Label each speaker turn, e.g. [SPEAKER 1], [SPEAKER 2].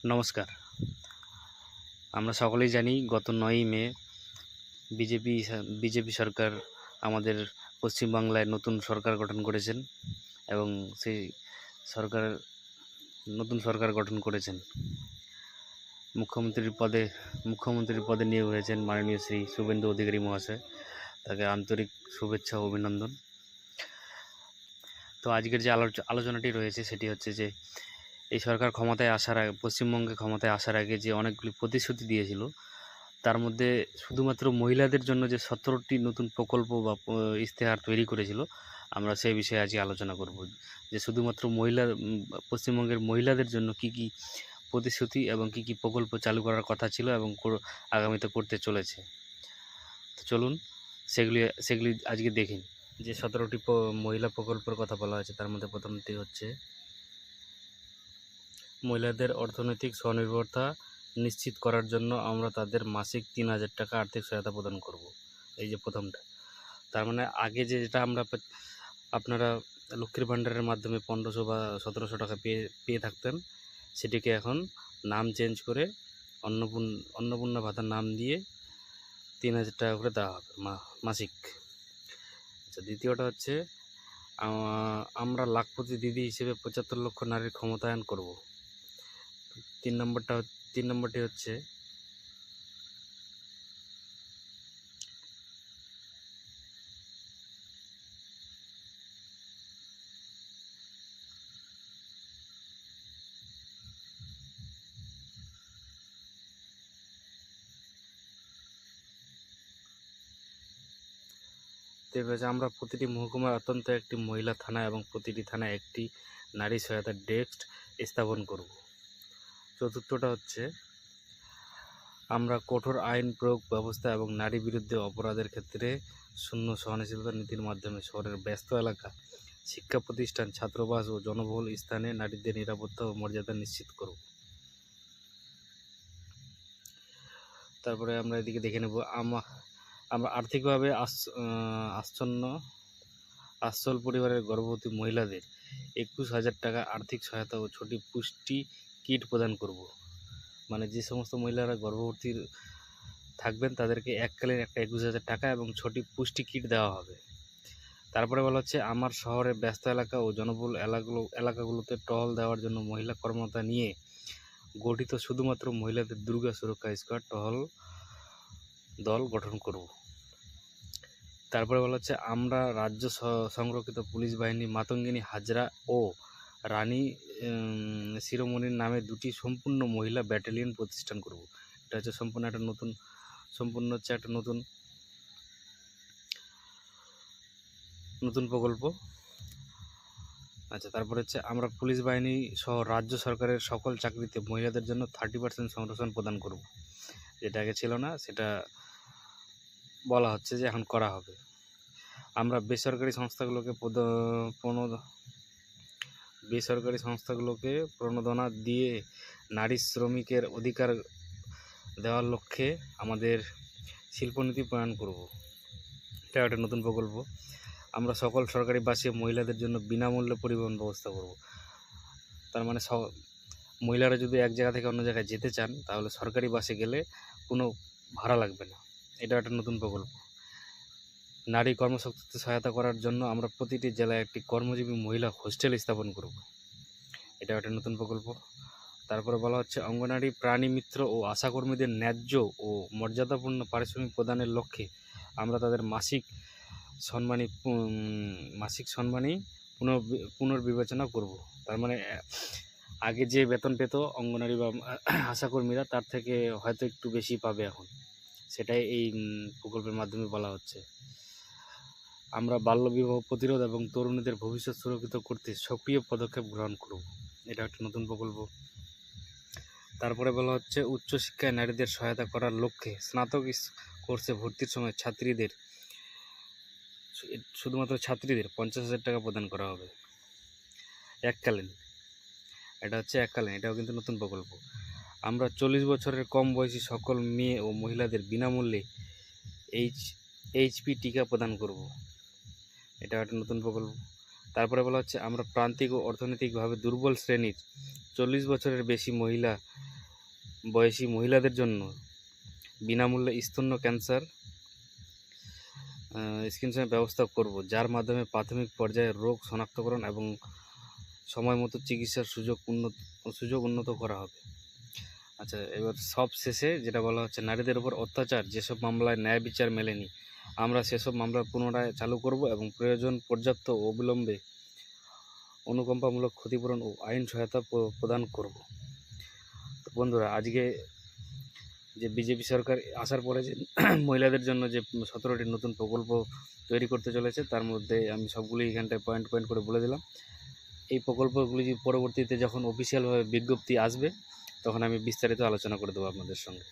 [SPEAKER 1] নমস্কার। আমরা সকলেই জানি গত ৯ই মে বিজেপি সরকার আমাদের পশ্চিমবাংলায় নতুন সরকার গঠন করেছেন এবং সেই সরকার নতুন সরকার গঠন করেছেন। মুখ্যমন্ত্রীর পদে নিয়োগ হয়েছেন মাননীয় শ্রী শুভেন্দু অধিকারী মহাশয়। তাকে আন্তরিক শুভেচ্ছা ও অভিনন্দন। তো আজকের যে আলোচনাটি রয়েছে সেটি হচ্ছে যে এই সরকার ক্ষমতায় আসার আগে, পশ্চিমবঙ্গে ক্ষমতায় আসার আগে যে অনেকগুলি প্রতিশ্রুতি দিয়েছিল, তার মধ্যে শুধুমাত্র মহিলাদের জন্য যে 17টি নতুন প্রকল্প বা ইশতেহার তৈরি করেছিল, আমরা সেই বিষয়ে আজকে আলোচনা করব। যে শুধুমাত্র পশ্চিমবঙ্গের মহিলাদের জন্য কি কি প্রতিশ্রুতি এবং কি কি প্রকল্প চালু করার কথা ছিল এবং আগামীতে করতে চলেছে। তো চলুন সেগুলি আজকে দেখেন। যে 17টি মহিলা প্রকল্পের কথা বলা হয়েছে, তার মধ্যে প্রথমটি হচ্ছে মহিলাদের অর্থনৈতিক স্বনির্ভরতা নিশ্চিত করার জন্য আমরা তাদের মাসিক 3,000 টাকা আর্থিক সহায়তা প্রদান করব। এই যে প্রথমটা, তার মানে আগে যেটা আমরা আপনারা লক্ষ্মীর ভাণ্ডারের মাধ্যমে 1500 বা 1700 টাকা পেয়ে থাকতেন, সেটিকে এখন নাম চেঞ্জ করে অন্নপূর্ণা ভাতার নাম দিয়ে 3,000 টাকা করে দেওয়া হবে মাসিক। আচ্ছা, দ্বিতীয়টা হচ্ছে আমরা লাখপতি দিদি হিসেবে 75 লক্ষ নারীর ক্ষমতায়ন করব। তিন নম্বরটি হচ্ছে আমরা প্রতিটি মহকুমায় অত্যন্ত একটি মহিলা থানা এবং প্রতিটি থানায় একটি নারী সহায়তা ডেস্ক স্থাপন করব। চতুর্থটা হচ্ছে আমরা কঠোর আইন প্রয়োগ ব্যবস্থা এবং নারী বিরুদ্ধে অপরাধের ক্ষেত্রে শূন্য সহনশীলতা নীতির মাধ্যমে শহরের ব্যস্ত এলাকা, শিক্ষা প্রতিষ্ঠান, ছাত্রাবাস ও জনবহুল স্থানে নারীদের নিরাপত্তা ও মর্যাদা নিশ্চিত করব। তারপরে আমরা এদিকে দেখে নেব, আমরা আর্থিকভাবে আচ্ছল পরিবারের গর্ভবতী মহিলাদের 21,000 টাকা আর্থিক সহায়তা ও ছোটি পুষ্টি কিট প্রদান করব। মানে যে সমস্ত মহিলারা গর্ভবতী থাকবেন তাদেরকে এককালীন একটা 21,000 টাকা এবং ছোটি পুষ্টি কিট দেওয়া হবে। তারপরে বলা হচ্ছে আমার শহরের ব্যস্ত এলাকা ও জনবহুল এলাকাগুলোতে টহল দেওয়ার জন্য মহিলা কর্মকর্তা নিয়ে গঠিত শুধুমাত্র মহিলাদের দুর্গা সুরক্ষা স্কোয়াড টহল দল গঠন করব। তারপরে বলা হচ্ছে আমরা রাজ্য সংরক্ষিত পুলিশ বাহিনী মাতঙ্গিনী হাজরা ও রানী শিরোমণির নামে 2টি সম্পূর্ণ মহিলা ব্যাটালিয়ন প্রতিষ্ঠান করব। এটা হচ্ছে সম্পূর্ণ একটা নতুন প্রকল্প। আচ্ছা, তারপরে হচ্ছে আমরা পুলিশ বাহিনী সহ রাজ্য সরকারের সকল চাকরিতে মহিলাদের জন্য 30% সংরক্ষণ প্রদান করব। যেটা আগে ছিল না, সেটা বলা হচ্ছে যে এখন করা হবে। আমরা বেসরকারি সংস্থাগুলোকে প্রণোদনা দিয়ে নারী শ্রমিকের অধিকার দেওয়ার লক্ষ্যে আমাদের শিল্পনীতি প্রণয়ন করব। এটা একটা নতুন প্রকল্প। আমরা সকল সরকারি বাসে মহিলাদের জন্য বিনামূল্যে পরিবহন ব্যবস্থা করব। তার মানে মহিলারা যদি এক জায়গা থেকে অন্য জায়গায় যেতে চান, তাহলে সরকারি বাসে গেলে কোনো ভাড়া লাগবে না। এটা একটা নতুন প্রকল্প। নারী কর্মশক্তিতে সহায়তা করার জন্য আমরা প্রতিটি জেলায় একটি কর্মজীবী মহিলা হোস্টেল স্থাপন করব। এটা একটা নতুন প্রকল্প। তারপরে বলা হচ্ছে অঙ্গনারী প্রাণী মিত্র ও আশাকর্মীদের ন্যায্য ও মর্যাদাপূর্ণ পারিশ্রমিক প্রদানের লক্ষ্যে আমরা তাদের মাসিক সম্মানী পুনর্বিবেচনা করব। তার মানে আগে যে বেতন পেত অঙ্গনারী বা আশাকর্মীরা, তার থেকে হয়তো একটু বেশি পাবে এখন। সেটাই এই প্রকল্পের মাধ্যমে বলা হচ্ছে। আমরা বাল্যবিবাহ প্রতিরোধ এবং তরুণীদের ভবিষ্যৎ সুরক্ষিত করতে সক্রিয় পদক্ষেপ গ্রহণ করব। এটা একটা নতুন প্রকল্প। তারপরে বলা হচ্ছে উচ্চশিক্ষায় নারীদের সহায়তা করার লক্ষ্যে স্নাতক কোর্সে ভর্তির সময় শুধুমাত্র ছাত্রীদের 50,000 টাকা প্রদান করা হবে এককালীন। এটাও কিন্তু নতুন প্রকল্প। আমরা 40 বছরের কম বয়সী সকল মেয়ে ও মহিলাদের বিনামূল্যে এইচপি টিকা প্রদান করব। এটা একটা নতুন প্রকল্প। তারপরে বলা হচ্ছে আমরা প্রান্তিক ও অর্থনৈতিকভাবে দুর্বল শ্রেণীর 40 বছরের বেশি মহিলা বয়সী মহিলাদের জন্য বিনামূল্যে স্তন্য ক্যান্সার স্ক্রিনিংয়ের ব্যবস্থা করব, যার মাধ্যমে প্রাথমিক পর্যায়ে রোগ শনাক্তকরণ এবং সময় মতো চিকিৎসার সুযোগ উন্নত করা হবে। আচ্ছা, এবার সব শেষে যেটা বলা হচ্ছে, নারীদের উপর অত্যাচার যেসব মামলায় ন্যায় বিচার মেলেনি, আমরা সেসব মামলা পুনরায় চালু করব এবং প্রয়োজন পর্যাপ্ত অবিলম্বে অনুকম্পামূলক ক্ষতিপূরণ ও আইন সহায়তা প্রদান করব। তো বন্ধুরা, আজকে যে বিজেপি সরকার আসার পরে যে মহিলাদের জন্য যে 17টি নতুন প্রকল্প তৈরি করতে চলেছে, তার মধ্যে আমি সবগুলি এখানটায় পয়েন্ট পয়েন্ট করে বলে দিলাম। এই প্রকল্পগুলি পরবর্তীতে যখন অফিসিয়ালভাবে বিজ্ঞপ্তি আসবে, তখন আমি বিস্তারিত আলোচনা করে দেবো আপনাদের সঙ্গে।